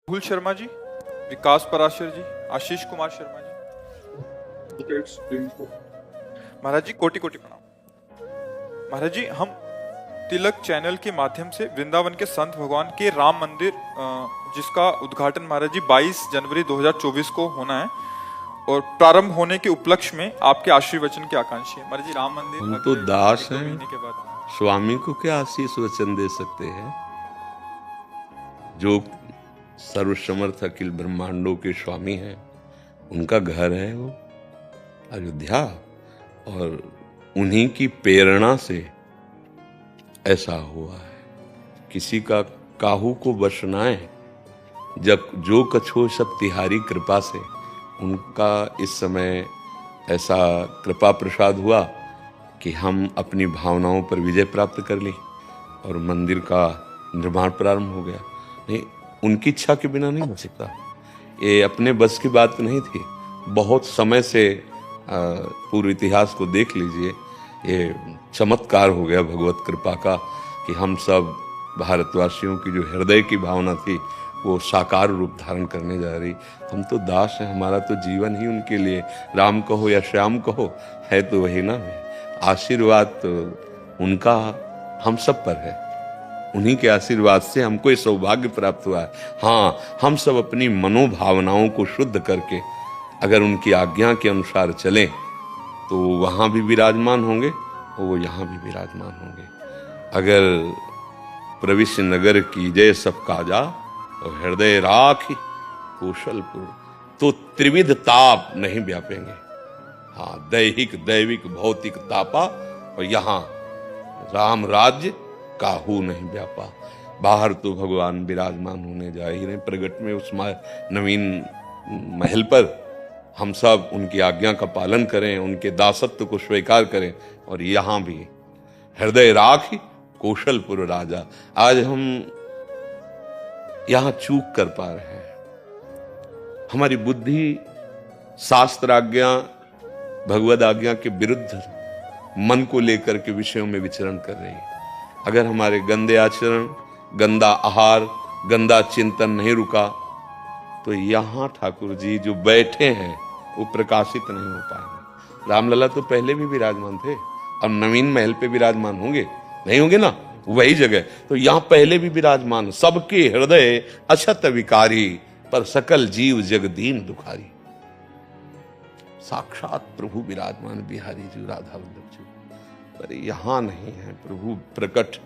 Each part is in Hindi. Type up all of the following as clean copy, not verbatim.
भूल शर्मा जी, विकास पराशर जी, आशीष कुमार शर्मा जी। महाराज जी कोटि कोटि प्रणाम। महाराज जी, हम तिलक चैनल के माध्यम से वृंदावन के संत भगवान के राम मंदिर जिसका उद्घाटन महाराज जी 22 जनवरी 2024 को होना है और प्रारंभ होने के उपलक्ष्य में आपके आशीर्वचन के आकांक्षी है। महाराज जी, राम मंदिर हम तो दास हैं, महीने के बाद स्वामी को क्या आशीष वचन दे सकते हैं? जो सर्वसमर्थ अखिल ब्रह्मांडों के स्वामी हैं, उनका घर है वो अयोध्या, और उन्हीं की प्रेरणा से ऐसा हुआ है। किसी का काहू को बश नाए, जब जो कछो सब तिहारी कृपा से। उनका इस समय ऐसा कृपा प्रसाद हुआ कि हम अपनी भावनाओं पर विजय प्राप्त कर ली और मंदिर का निर्माण प्रारंभ हो गया। नहीं, उनकी इच्छा के बिना नहीं हो सकता। ये अपने बस की बात नहीं थी। बहुत समय से पूर्व इतिहास को देख लीजिए, ये चमत्कार हो गया भगवत कृपा का कि हम सब भारतवासियों की जो हृदय की भावना थी वो साकार रूप धारण करने जा रही। हम तो दास हैं, हमारा तो जीवन ही उनके लिए, राम कहो या श्याम कहो, है तो वही ना है। आशीर्वाद तो उनका हम सब पर है। उन्हीं के आशीर्वाद से हमको ये सौभाग्य प्राप्त हुआ है। हाँ, हम सब अपनी मनोभावनाओं को शुद्ध करके अगर उनकी आज्ञा के अनुसार चलें तो वहाँ भी विराजमान होंगे और वो यहाँ भी विराजमान होंगे। अगर प्रविश्य नगर की जय सब काजा और हृदय राखी कौशलपुर, तो त्रिविध ताप नहीं व्यापेंगे। हाँ, दैहिक दैविक भौतिक तापा, और यहाँ राम राज्य काहू नहीं व्यापा। बाहर तो भगवान विराजमान होने जा ही रहे प्रगट में उस नवीन महल पर। हम सब उनकी आज्ञा का पालन करें, उनके दासत्व को स्वीकार करें, और यहाँ भी हृदय राखी कौशलपुर राजा। आज हम यहाँ चूक कर पा रहे हैं। हमारी बुद्धि शास्त्र आज्ञा भगवद आज्ञा के विरुद्ध मन को लेकर के विषयों में विचरण कर रही है। अगर हमारे गंदे आचरण, गंदा आहार, गंदा चिंतन नहीं रुका तो यहाँ ठाकुर जी जो बैठे हैं वो प्रकाशित नहीं हो पाएंगे। रामलला तो पहले भी विराजमान थे, अब नवीन महल पे विराजमान होंगे, नहीं होंगे ना, वही जगह। तो यहाँ पहले भी विराजमान, सबके हृदय अछत विकारी, पर सकल जीव जगदीन दुखारी। साक्षात प्रभु विराजमान बिहारी जी, राधा वल्लभ जी, पर यहाँ नहीं है प्रभु प्रकट।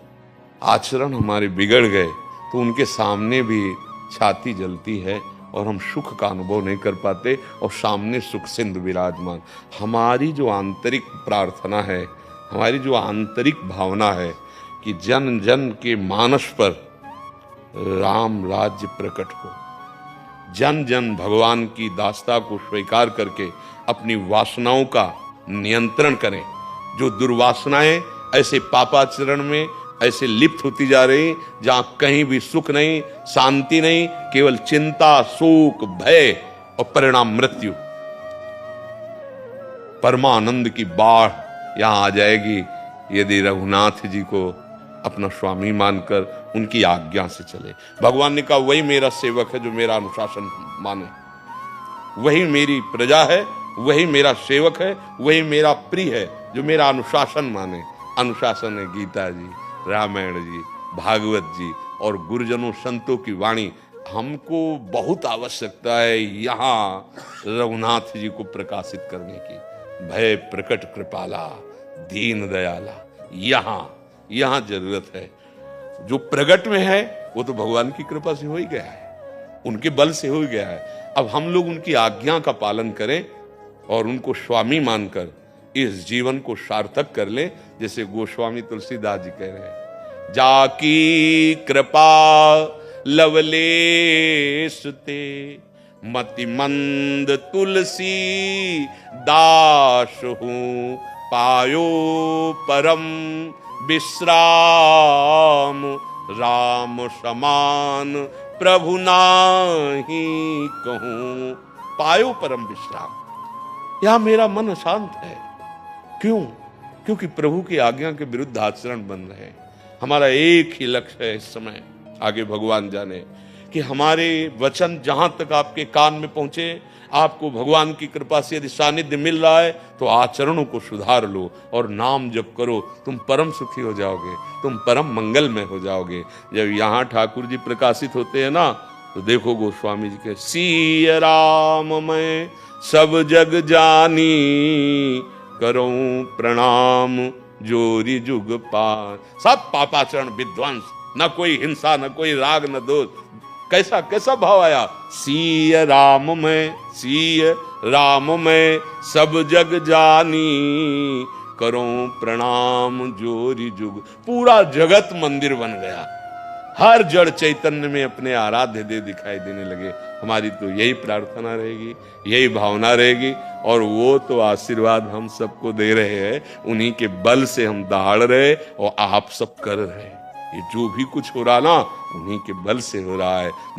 आचरण हमारे बिगड़ गए तो उनके सामने भी छाती जलती है और हम सुख का अनुभव नहीं कर पाते, और सामने सुख सिंधु विराजमान। हमारी जो आंतरिक प्रार्थना है, हमारी जो आंतरिक भावना है कि जन जन के मानस पर राम राज्य प्रकट हो, जन जन भगवान की दासता को स्वीकार करके अपनी वासनाओं का नियंत्रण करें। जो दुर्वासनाएं ऐसे पापाचरण में ऐसे लिप्त होती जा रही, जहां कहीं भी सुख नहीं, शांति नहीं, केवल चिंता, शोक, भय और परिणाम मृत्यु। परमानंद की बाढ़ यहां आ जाएगी यदि रघुनाथ जी को अपना स्वामी मानकर उनकी आज्ञा से चले। भगवान ने कहा वही मेरा सेवक है जो मेरा अनुशासन माने, वही मेरी प्रजा है, वही मेरा सेवक है, वही मेरा प्रिय है जो मेरा अनुशासन माने। अनुशासन है गीता जी, रामायण जी, भागवत जी और गुरुजनों संतों की वाणी। हमको बहुत आवश्यकता है यहाँ रघुनाथ जी को प्रकाशित करने की। भय प्रकट कृपाला दीन दयाला, यहाँ जरूरत है। जो प्रगट में है वो तो भगवान की कृपा से हो ही गया है, उनके बल से हो ही गया है। अब हम लोग उनकी आज्ञा का पालन करें और उनको स्वामी मानकर इस जीवन को सार्थक कर ले। जैसे गोस्वामी तुलसीदास जी कह रहे हैं, जाकी कृपा लवलेश ते मति मंद तुलसी दास हूं, पायो परम विश्राम, राम समान प्रभु नाही कहूं। पायो परम विश्राम, यहां मेरा मन अशांत है। क्यों? क्योंकि प्रभु की आज्ञा के विरुद्ध आचरण बन रहे हैं। हमारा एक ही लक्ष्य है इस समय, आगे भगवान जाने, कि हमारे वचन जहां तक आपके कान में पहुंचे, आपको भगवान की कृपा से यदि सानिध्य मिल रहा है तो आचरणों को सुधार लो और नाम जप करो, तुम परम सुखी हो जाओगे, तुम परम मंगलमय हो जाओगे। जब यहाँ ठाकुर जी प्रकाशित होते हैं ना, तो देखो गोस्वामी जी के सिय राम मैं सब जग जानी, करूं प्रणाम जोरी जुग पार। सब पापाचरण विध्वंस, न कोई हिंसा, न कोई राग, न दोष। कैसा कैसा भाव आया, सिय राम मैं सब जग जानी, करूं प्रणाम जोरी जुग। पूरा जगत मंदिर बन गया, हर जड़ चैतन्य में अपने आराध्य देव दिखाई देने लगे। हमारी तो यही प्रार्थना रहेगी, यही भावना रहेगी, और वो तो आशीर्वाद हम सबको दे रहे हैं, उन्हीं के बल से हम दहाड़ रहे और आप सब कर रहे हैं। ये जो भी कुछ हो रहा ना, उन्हीं के बल से हो रहा है।